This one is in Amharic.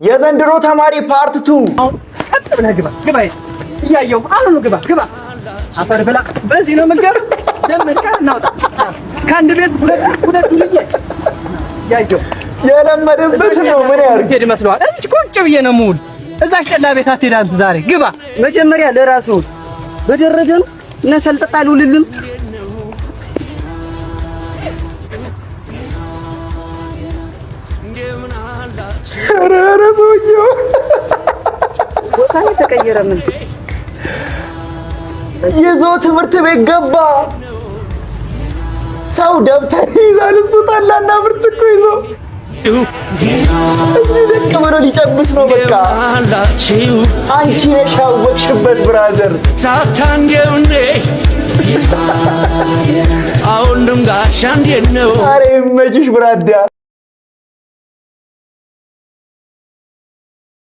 የዘንድሮ ተማሪ ፓርት 2 አጥብና ግባ እያየው አሁን ግባ አፈር ብላ በዚህ ነው መንገር ደምልካ እናውጣ ካንድ ቤት ሁለት ልጅ ያየው የለመደበት ነው ምን ያርግ ሄድ መስሏል እዚህ ቁጭ ብዬ ነው ሙሉ እዛሽ ጠላ ቤት አትሄዳም ዛሬ ግባ መጀመሪያ ለራሱ በደረደም እና ሰልጠጣሉ ልልም ረረሶዮ ወጣኔ ተቀየረ ምን ይዞ ትምህርት ቤት ገባ ሰው ደብተር ይዛል እሱ ጠላና ብርጭቆ ይዞ እዚህ ደቅ ብሎ ሊጨብስ ነው በቃ አንቺ ነሽ ያወቅሽበት ብራዘር ሳታንዴውኔ አሁንም ጋሻ እንዴት ነው ኧረ ይመችሽ ብራዳ